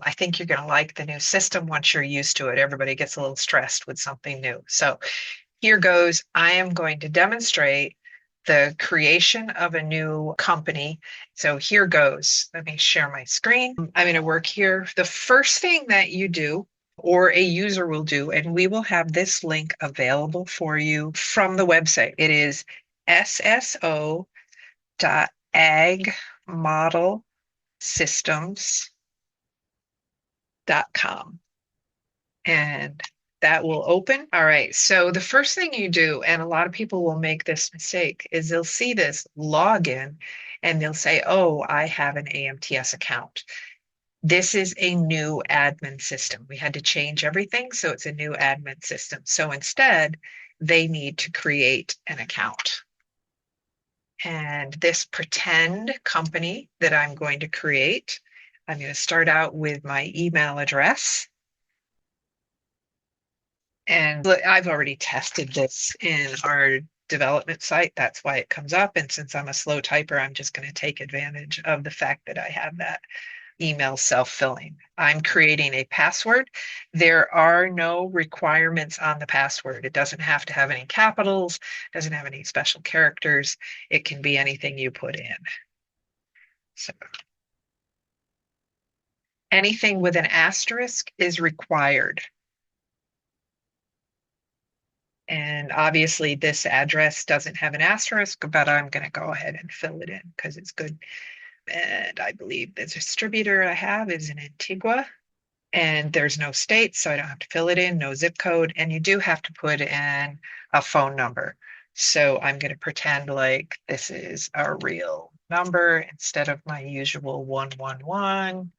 I think you're going to like the new system once you're used to it. Everybody gets a little stressed with something new. So here goes. I am going to demonstrate the creation of a new company. So here goes. Let me share my screen. I'm going to work here. The first thing that you do, or a user will do, and we will have this link available for you from the website. It is sso.agmodelsystems.com. And that will open. All right. So the first thing you do, and a lot of people will make this mistake, is they'll see this login and they'll say, oh, I have an AMTS account. This is a new admin system. We had to change everything, so it's a new admin system. So instead, they need to create an account. And this pretend company that I'm going to create, I'm going to start out with my email address. And I've already tested this in our development site. That's why it comes up. And since I'm a slow typer, I'm just going to take advantage of the fact that I have that email self-filling. I'm creating a password. There are no requirements on the password. It doesn't have to have any capitals, doesn't have any special characters. It can be anything you put in. So anything with an asterisk is required. And obviously this address doesn't have an asterisk, but I'm going to go ahead and fill it in because it's good. And I believe the distributor I have is in Antigua, and there's no state, so I don't have to fill it in, no zip code, and you do have to put in a phone number. So I'm going to pretend like this is a real number instead of my usual 111.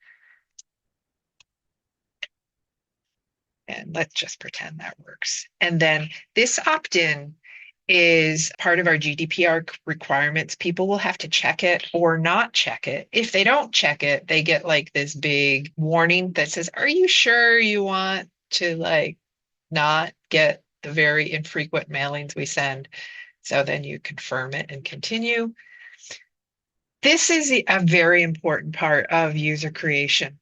And let's just pretend that works. And then this opt-in is part of our GDPR requirements. People will have to check it or not check it. If they don't check it, they get like this big warning that says, are you sure you want to like not get the very infrequent mailings we send? So then you confirm it and continue. This is a very important part of user creation.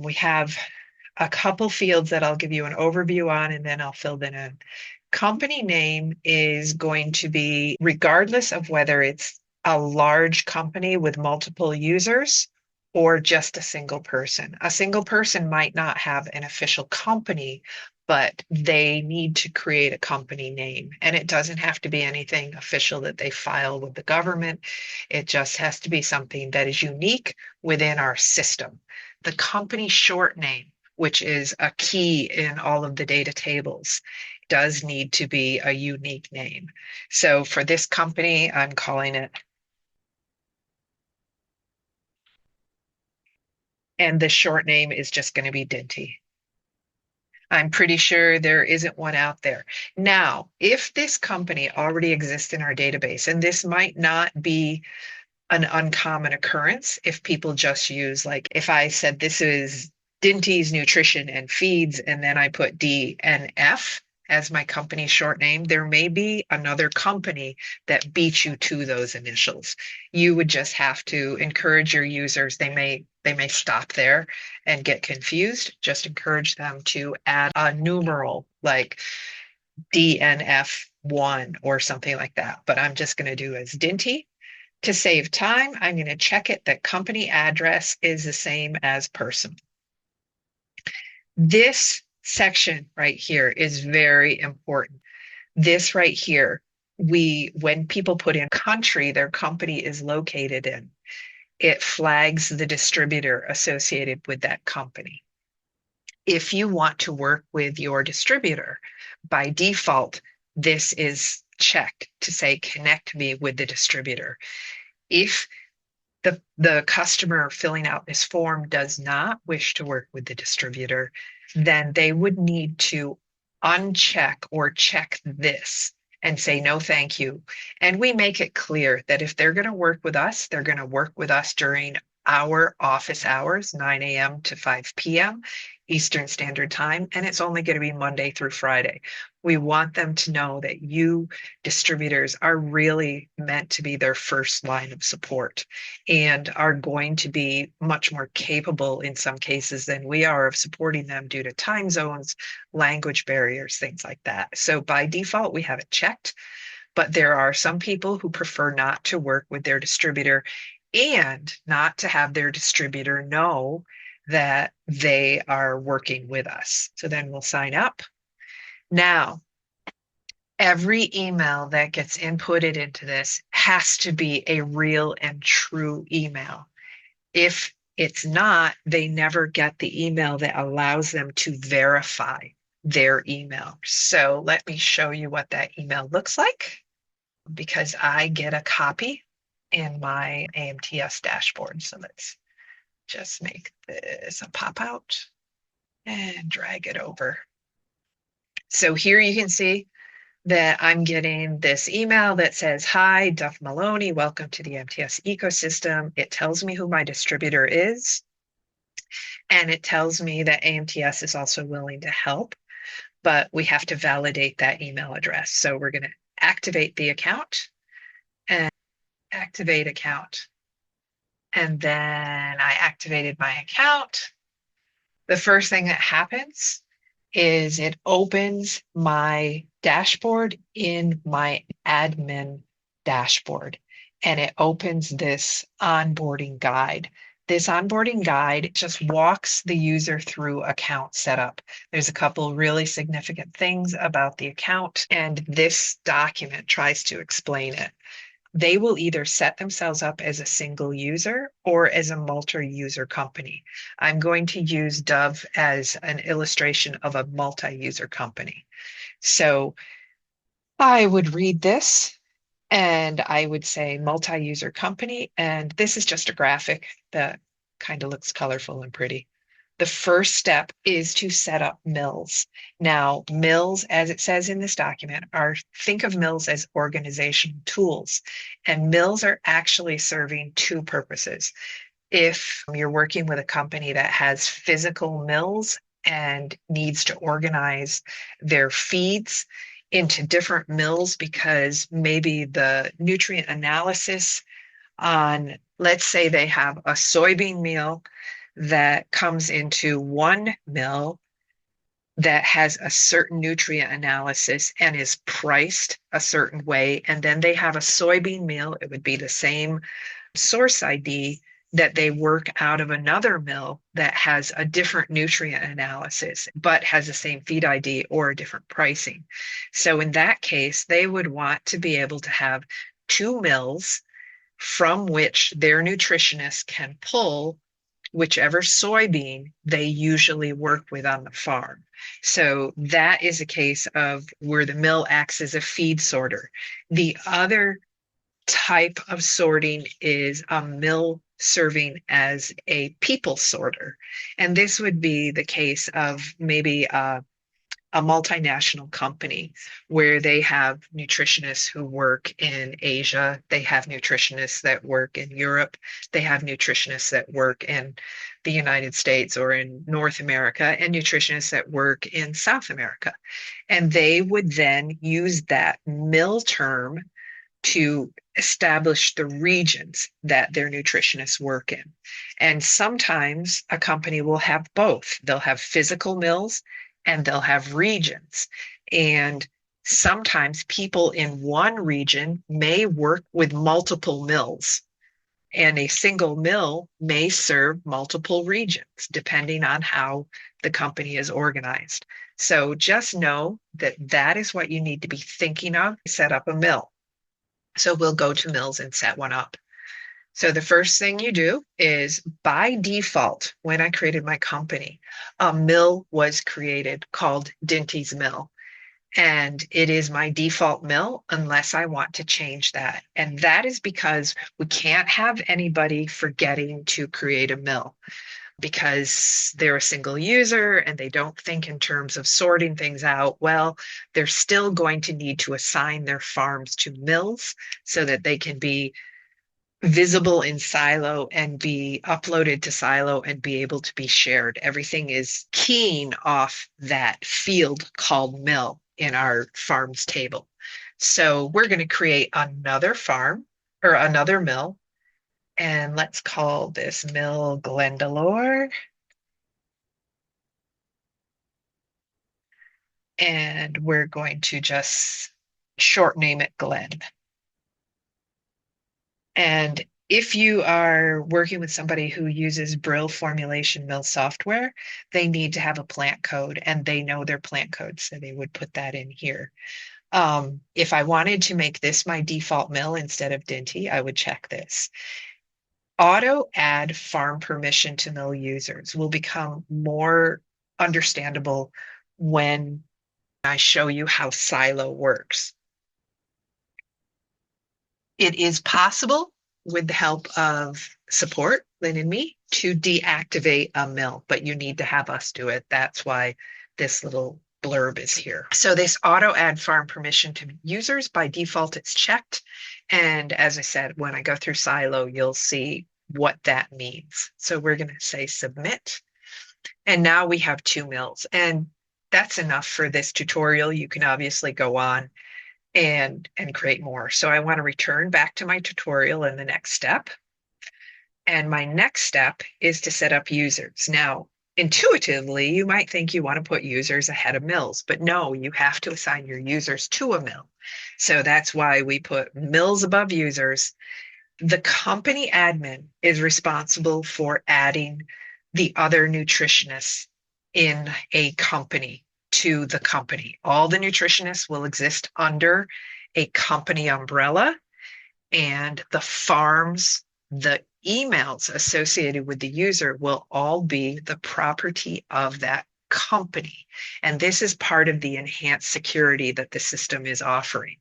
We have a couple fields that I'll give you an overview on, and then I'll fill them in. Company name is going to be, regardless of whether it's a large company with multiple users or just a single person. A single person might not have an official company, but they need to create a company name. And it doesn't have to be anything official that they file with the government. It just has to be something that is unique within our system. The company short name, which is a key in all of the data tables, does need to be a unique name. So for this company, I'm calling it, and the short name is just going to be Dinty. I'm pretty sure there isn't one out there. Now, if this company already exists in our database, and this might not be an uncommon occurrence if people just use, like if I said this is Dinty's Nutrition and Feeds, and then I put DNF as my company short name, there may be another company that beats you to those initials. You would just have to encourage your users. They may stop there and get confused. Just encourage them to add a numeral like DNF1 or something like that. But I'm just going to do as Dinty. To save time, I'm going to check it that company address is the same as person. This section right here is very important. This right here, when people put in country their company is located in, it flags the distributor associated with that company. If you want to work with your distributor, by default, this is checked to say connect me with the distributor. If the customer filling out this form does not wish to work with the distributor, then they would need to uncheck or check this and say, no, thank you. And we make it clear that if they're going to work with us, they're going to work with us during our office hours, 9 a.m. to 5 p.m. Eastern Standard Time, and it's only going to be Monday through Friday. We want them to know that you distributors are really meant to be their first line of support and are going to be much more capable in some cases than we are of supporting them due to time zones, language barriers, things like that. So by default, we have it checked, but there are some people who prefer not to work with their distributor and not to have their distributor know that they are working with us. So then we'll sign up. Now, every email that gets inputted into this has to be a real and true email. If it's not, they never get the email that allows them to verify their email. So let me show you what that email looks like, because I get a copy in my AMTS dashboard. So let's just make this a pop out and drag it over. So here you can see that I'm getting this email that says, "Hi, Duff Maloney, welcome to the AMTS ecosystem." It tells me who my distributor is, and it tells me that AMTS is also willing to help, but we have to validate that email address. So we're going to activate the account and activate account. And then I activated my account. The first thing that happens is it opens my dashboard in my admin dashboard, and it opens this onboarding guide. This onboarding guide just walks the user through account setup. There's a couple really significant things about the account, and this document tries to explain it. They will either set themselves up as a single user or as a multi-user company. I'm going to use Dove as an illustration of a multi-user company. So I would read this and I would say multi-user company, and this is just a graphic that kind of looks colorful and pretty. The first step is to set up mills. Now, mills, as it says in this document, think of mills as organizational tools, and mills are actually serving two purposes. If you're working with a company that has physical mills and needs to organize their feeds into different mills because maybe the nutrient analysis on, let's say they have a soybean meal that comes into one mill that has a certain nutrient analysis and is priced a certain way, and then they have a soybean meal, it would be the same source ID that they work out of another mill that has a different nutrient analysis, but has the same feed ID or a different pricing. So in that case, they would want to be able to have two mills from which their nutritionists can pull whichever soybean they usually work with on the farm. So that is a case of where the mill acts as a feed sorter. The other type of sorting is a mill serving as a people sorter. And this would be the case of maybe a multinational company where they have nutritionists who work in Asia, they have nutritionists that work in Europe, they have nutritionists that work in the United States or in North America, and nutritionists that work in South America. And they would then use that mill term to establish the regions that their nutritionists work in. And sometimes a company will have both. They'll have physical mills and they'll have regions. And sometimes people in one region may work with multiple mills, and a single mill may serve multiple regions depending on how the company is organized. So just know that that is what you need to be thinking of to set up a mill. So we'll go to mills and set one up. So the first thing you do is, by default, when I created my company, a mill was created called Dinty's Mill. And it is my default mill unless I want to change that. And that is because we can't have anybody forgetting to create a mill because they're a single user and they don't think in terms of sorting things out. Well, they're still going to need to assign their farms to mills so that they can be visible in Silo and be uploaded to Silo and be able to be shared. Everything is keying off that field called mill in our farms table. So we're going to create another farm or another mill, and let's call this mill Glendalore. And we're going to just short name it Glen. And if you are working with somebody who uses Brill formulation mill software, they need to have a plant code and they know their plant code. So they would put that in here. If I wanted to make this my default mill instead of Dinty, I would check this. Auto add farm permission to mill users will become more understandable when I show you how Silo works. It is possible with the help of support, Lynn and me, to deactivate a mill, but you need to have us do it. That's why this little blurb is here. So this auto add farm permission to users, by default, it's checked. And as I said, when I go through Silo, you'll see what that means. So we're going to say submit. And now we have 2 mills. And that's enough for this tutorial. You can obviously go on and create more. So I want to return back to my tutorial in the next step. And my next step is to set up users. Now, intuitively, you might think you want to put users ahead of mills, but no, you have to assign your users to a mill. So that's why we put mills above users. The company admin is responsible for adding the other nutritionists in a company to the company. All the nutritionists will exist under a company umbrella, and the farms, the emails associated with the user will all be the property of that company. And this is part of the enhanced security that the system is offering.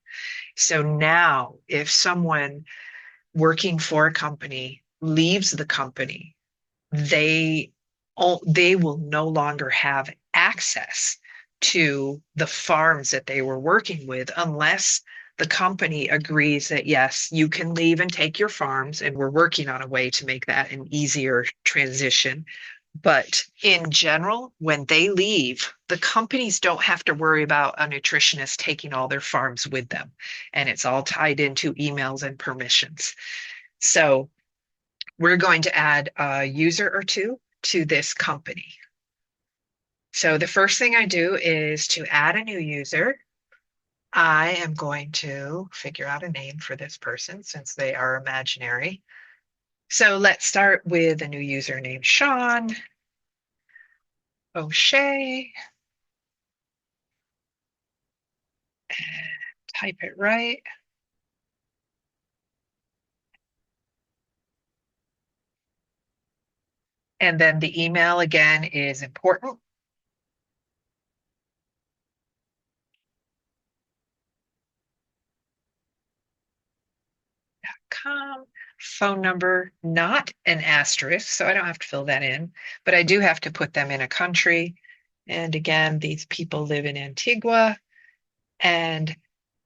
So now, if someone working for a company leaves the company, they will no longer have access to the farms that they were working with unless the company agrees that yes, you can leave and take your farms, and we're working on a way to make that an easier transition. But in general, when they leave, the companies don't have to worry about a nutritionist taking all their farms with them. And it's all tied into emails and permissions. So we're going to add a user or two to this company. So the first thing I do is to add a new user. I am going to figure out a name for this person since they are imaginary. So let's start with a new user named Sean O'Shea. Type it right. And then the email again is important. Phone number, not an asterisk, so I don't have to fill that in, but I do have to put them in a country. And again, these people live in Antigua. And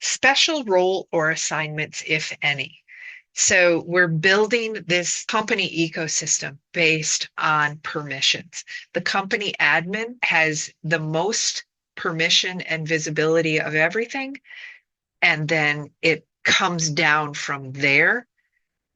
special role or assignments, if any. So we're building this company ecosystem based on permissions. The company admin has the most permission and visibility of everything, and then it comes down from there.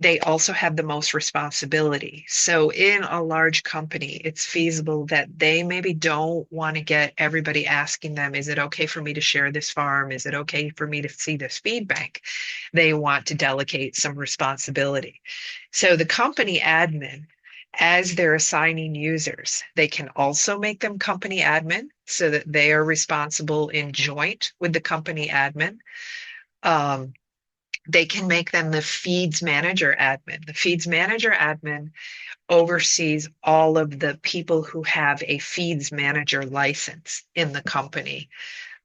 They also have the most responsibility. So in a large company, it's feasible that they maybe don't want to get everybody asking them, is it okay for me to share this farm? Is it okay for me to see this feed bank? They want to delegate some responsibility. So the company admin, as they're assigning users, they can also make them company admin so that they are responsible in joint with the company admin. They can make them the feeds manager admin. The feeds manager admin oversees all of the people who have a feeds manager license in the company.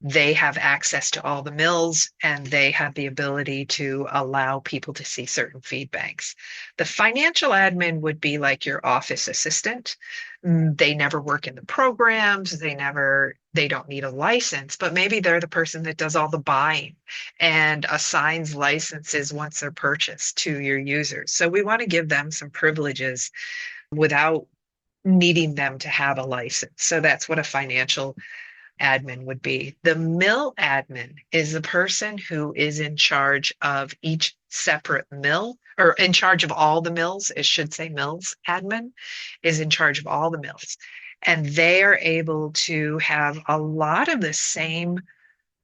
They have access to all the mills and they have the ability to allow people to see certain feed banks. The financial admin would be like your office assistant. They never work in the programs, they don't need a license, but maybe they're the person that does all the buying and assigns licenses once they're purchased to your users. So we want to give them some privileges without needing them to have a license. So that's what a financial admin would be. The mill admin is the person who is in charge of each separate mill, or in charge of all the mills. It should say mills admin is in charge of all the mills. And they are able to have a lot of the same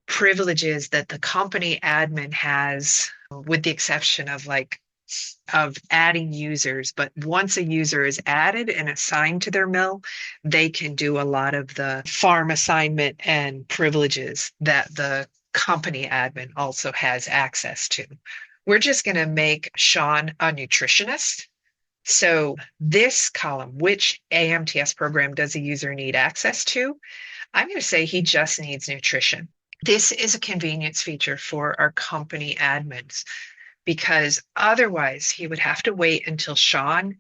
privileges that the company admin has, with the exception of adding users. But once a user is added and assigned to their mill, they can do a lot of the farm assignment and privileges that the company admin also has access to. We're just going to make Sean a nutritionist. So this column, which AMTS program does a user need access to? I'm going to say he just needs nutrition. This is a convenience feature for our company admins because otherwise he would have to wait until Sean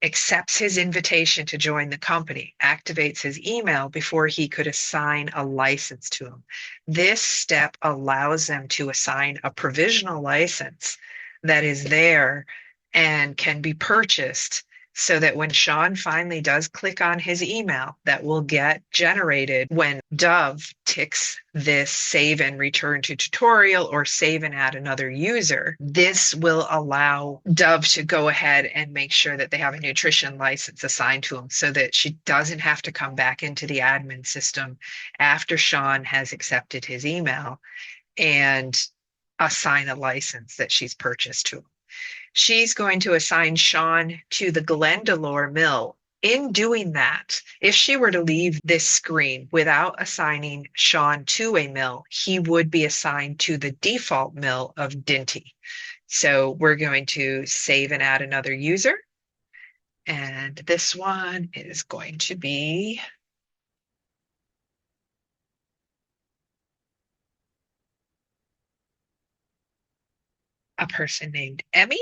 accepts his invitation to join the company, activates his email before he could assign a license to him. This step allows them to assign a provisional license that is there and can be purchased so that when Sean finally does click on his email, that will get generated when Dove ticks this save and return to tutorial or save and add another user. This will allow Dove to go ahead and make sure that they have a nutrition license assigned to them so that she doesn't have to come back into the admin system after Sean has accepted his email and assign a license that she's purchased to him. She's going to assign Sean to the Glendalore mill. In doing that, if she were to leave this screen without assigning Sean to a mill, he would be assigned to the default mill of Dinty. So we're going to save and add another user. And this one is going to be a person named Emmy.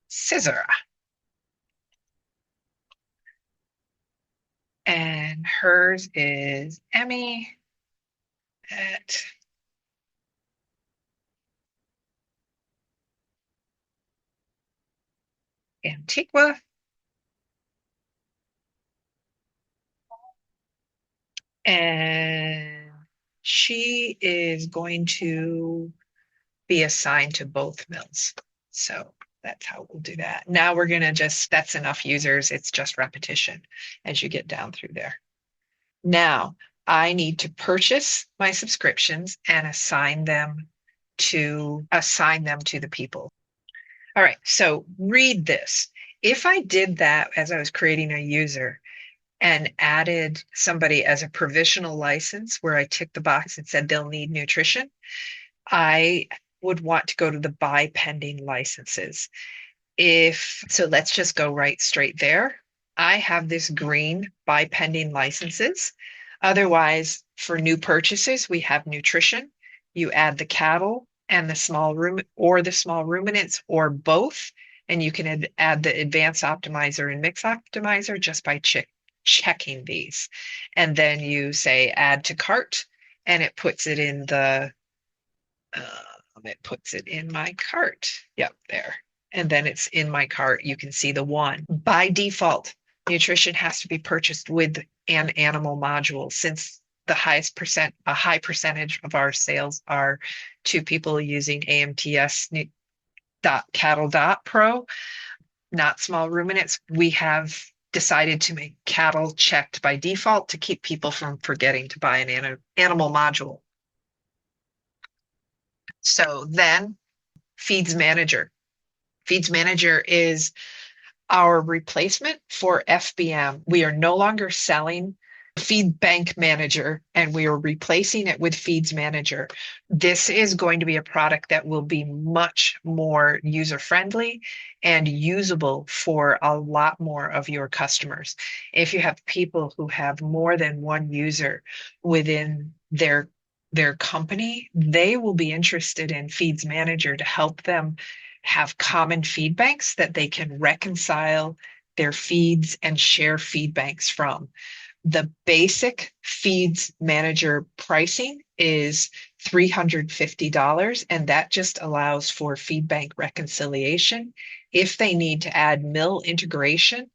Scissor. And hers is Emmy at Antigua. And she is going to be assigned to both mills. So that's how we'll do that. Now we're going to that's enough users. It's just repetition as you get down through there. Now I need to purchase my subscriptions and assign them to the people. All right, so read this. If I did that as I was creating a user and added somebody as a provisional license where I ticked the box and said they'll need nutrition, I would want to go to the buy pending licenses. So let's just go right straight there. I have this green buy pending licenses. Otherwise, for new purchases, we have nutrition. You add the cattle and the small ruminants or both, and you can add the advanced optimizer and mix optimizer just by checking these. And then you say add to cart, and it puts it in my cart. Yep, there. And then it's in my cart. You can see the one. By default, nutrition has to be purchased with an animal module since a high percentage of our sales are to people using AMTS cattle.pro, not small ruminants. We have decided to make cattle checked by default to keep people from forgetting to buy an animal module. So then Feeds Manager. Feeds Manager is our replacement for FBM. We are no longer selling Feed Bank Manager, and we are replacing it with Feeds Manager. This is going to be a product that will be much more user friendly and usable for a lot more of your customers. If you have people who have more than one user within their company, they will be interested in Feeds Manager to help them have common feed banks that they can reconcile their feeds and share feed banks from. The basic feeds manager pricing is $350, and that just allows for feed bank reconciliation. If they need to add mill integration,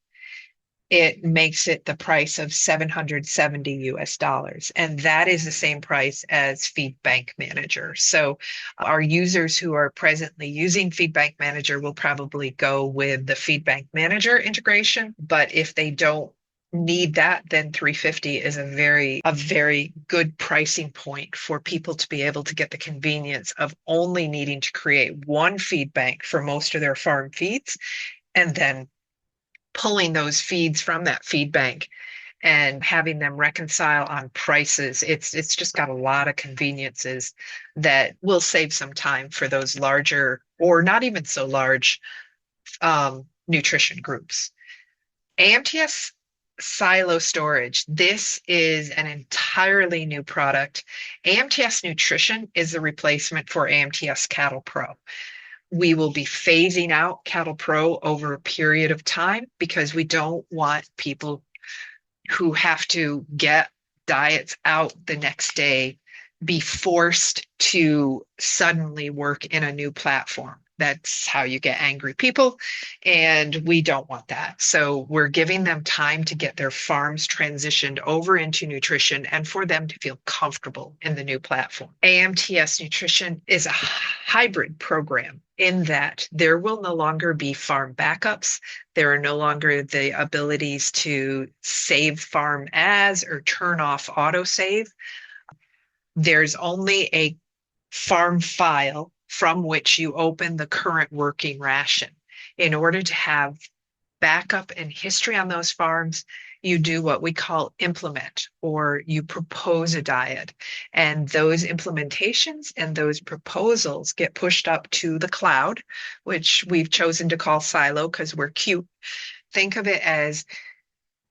it makes it the price of 770 US dollars. And that is the same price as Feed Bank Manager. So our users who are presently using Feed Bank Manager will probably go with the Feed Bank Manager integration. But if they don't need that, then 350 is a very good pricing point for people to be able to get the convenience of only needing to create one feed bank for most of their farm feeds, and then pulling those feeds from that feed bank and having them reconcile on prices. It's just got a lot of conveniences that will save some time for those larger or not even so large nutrition groups. AMTS silo storage. This is an entirely new product. AMTS Nutrition is a replacement for AMTS Cattle Pro. We will be phasing out Cattle Pro over a period of time because we don't want people who have to get diets out the next day be forced to suddenly work in a new platform. That's how you get angry people, and we don't want that. So we're giving them time to get their farms transitioned over into nutrition and for them to feel comfortable in the new platform. AMTS Nutrition is a hybrid program in that there will no longer be farm backups. There are no longer the abilities to save farm as or turn off autosave. There's only a farm file from which you open the current working ration. In order to have backup and history on those farms, you do what we call implement, or you propose a diet. And those implementations and those proposals get pushed up to the cloud, which we've chosen to call Silo because we're cute. Think of it as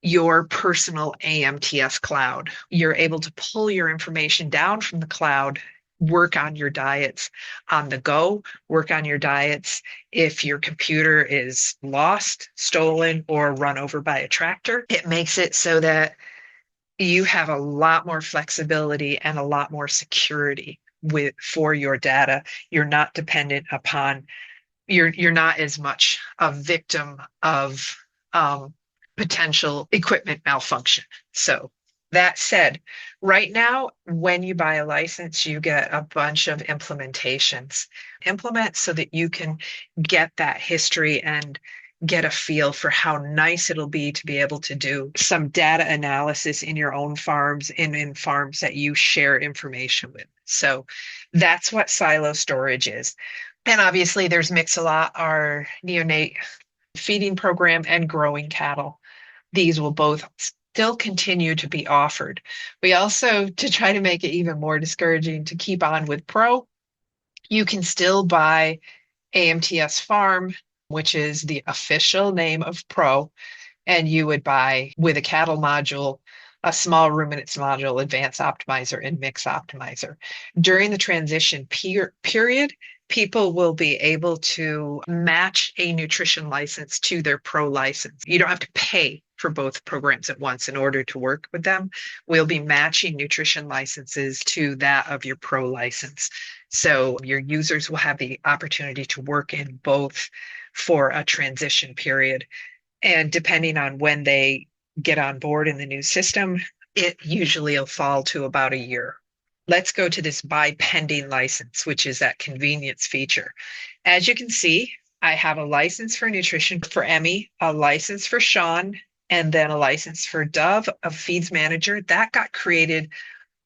your personal AMTS cloud. You're able to pull your information down from the cloud, work on your diets on the go, work on your diets if your computer is lost, stolen, or run over by a tractor. It makes it so that you have a lot more flexibility and a lot more security for your data. You're not dependent upon, you're not as much a victim of potential equipment malfunction. So that said, right now, when you buy a license, you get a bunch of implementations. Implement so that you can get that history and get a feel for how nice it'll be to be able to do some data analysis in your own farms and in farms that you share information with. So that's what silo storage is. And obviously there's Mix-a-Lot, our neonate feeding program, and growing cattle. These will both still continue to be offered. We also, to try to make it even more discouraging to keep on with Pro, you can still buy AMTS Farm, which is the official name of Pro, and you would buy with a cattle module, a small ruminants module, advanced optimizer, and mix optimizer. During the transition period, people will be able to match a nutrition license to their Pro license. You don't have to pay for both programs at once in order to work with them. We'll be matching nutrition licenses to that of your Pro license. So your users will have the opportunity to work in both for a transition period. And depending on when they get on board in the new system, it usually will fall to about a year. Let's go to this buy pending license, which is that convenience feature. As you can see, I have a license for nutrition for Emmy, a license for Sean, and then a license for Dove, a feeds manager. That got created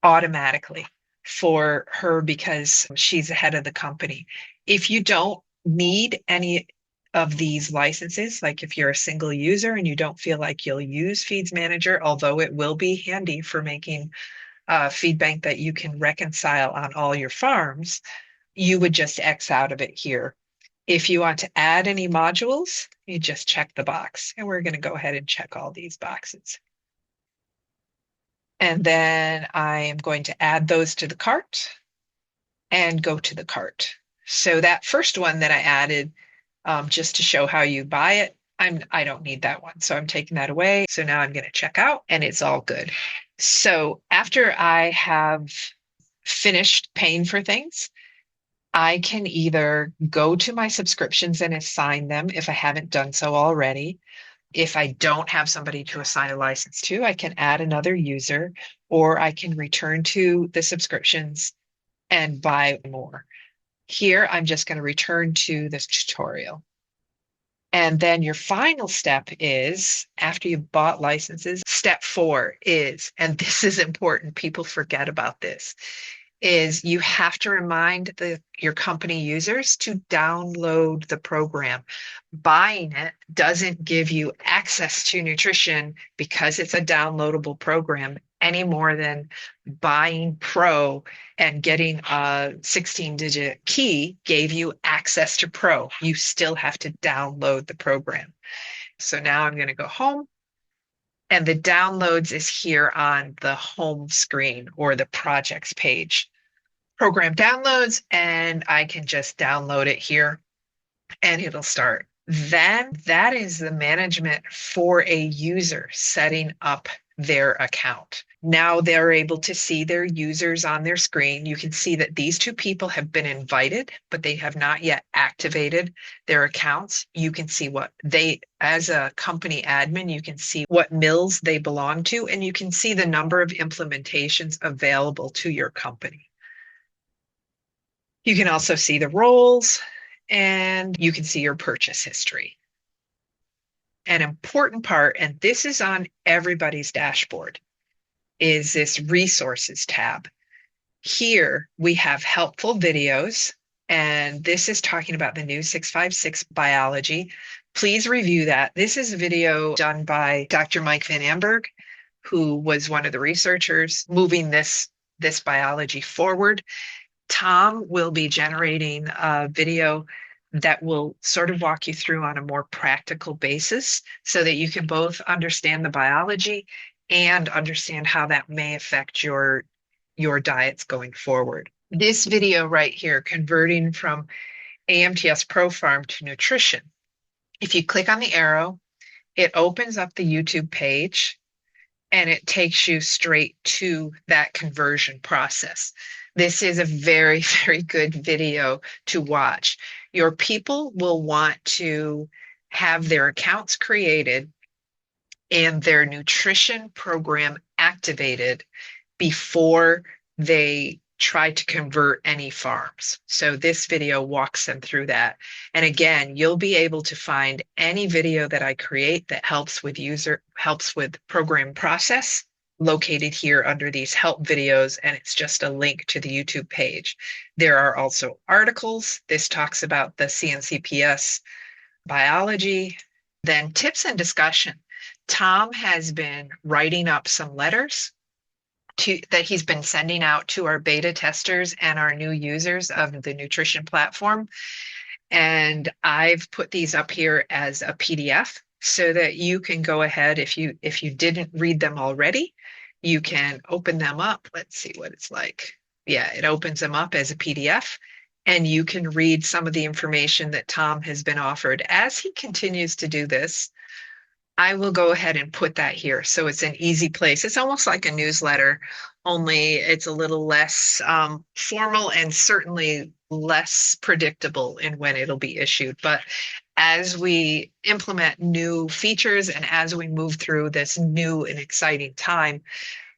automatically for her because she's the head of the company. If you don't need any of these licenses. Like if you're a single user and you don't feel like you'll use Feeds Manager, although it will be handy for making a feed bank that you can reconcile on all your farms, you would just X out of it here. If you want to add any modules, you just check the box. And we're going to go ahead and check all these boxes. And then I am going to add those to the cart and go to the cart. So that first one that I added, just to show how you buy it, I don't need that one. So I'm taking that away. So now I'm going to check out and it's all good. So after I have finished paying for things, I can either go to my subscriptions and assign them if I haven't done so already. If I don't have somebody to assign a license to, I can add another user, or I can return to the subscriptions and buy more. Here, I'm just going to return to this tutorial. And then your final step is, after you've bought licenses, step 4 is, and this is important, people forget about this, is you have to remind your company users to download the program. Buying it doesn't give you access to nutrition because it's a downloadable program any more than buying Pro and getting a 16-digit key gave you access to Pro. You still have to download the program. So now I'm going to go home. And the downloads is here on the home screen or the projects page. Program downloads, and I can just download it here and it'll start. Then that is the management for a user setting up their account. Now they're able to see their users on their screen. You can see that these two people have been invited, but they have not yet activated their accounts. You can see what they, as a company admin, you can see what mills they belong to, and you can see the number of implementations available to your company. You can also see the roles, and you can see your purchase history. An important part, and this is on everybody's dashboard, is this resources tab. Here we have helpful videos, and this is talking about the new 656 biology. Please review that. This is a video done by Dr. Mike Van Amberg, who was one of the researchers moving this biology forward. Tom will be generating a video that will sort of walk you through on a more practical basis so that you can both understand the biology and understand how that may affect your diets going forward. This video right here, converting from AMTS Pro Farm to nutrition. If you click on the arrow, it opens up the YouTube page and it takes you straight to that conversion process. This is a very, very good video to watch. Your people will want to have their accounts created and their nutrition program activated before they try to convert any farms. So this video walks them through that. And again, you'll be able to find any video that I create that helps with program process located here under these help videos, and it's just a link to the YouTube page. There are also articles. This talks about the CNCPS biology, then tips and discussion. Tom has been writing up some letters that he's been sending out to our beta testers and our new users of the nutrition platform. And I've put these up here as a PDF so that you can go ahead, if you didn't read them already, you can open them up. Let's see what it's like. Yeah, it opens them up as a PDF, and you can read some of the information that Tom has been offered. As he continues to do this, I will go ahead and put that here. So it's an easy place. It's almost like a newsletter, only it's a little less formal and certainly less predictable in when it'll be issued. But as we implement new features and as we move through this new and exciting time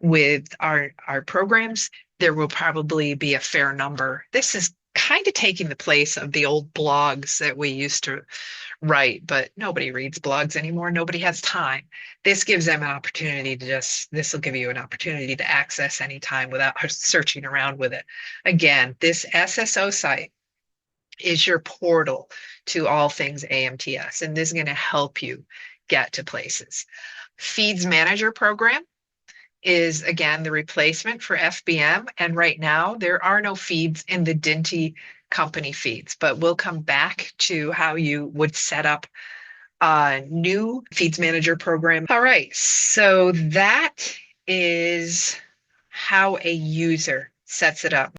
with our programs, there will probably be a fair number. This is kind of taking the place of the old blogs that we used to write, but nobody reads blogs anymore. Nobody has time. This gives them an opportunity to this will give you an opportunity to access anytime without searching around with it. Again, this SSO site is your portal to all things AMTS, and this is going to help you get to places. Feeds Manager program is again the replacement for FBM. And right now, there are no feeds in the Dinty company feeds, but we'll come back to how you would set up a new Feeds Manager program. All right, so that is how a user sets it up.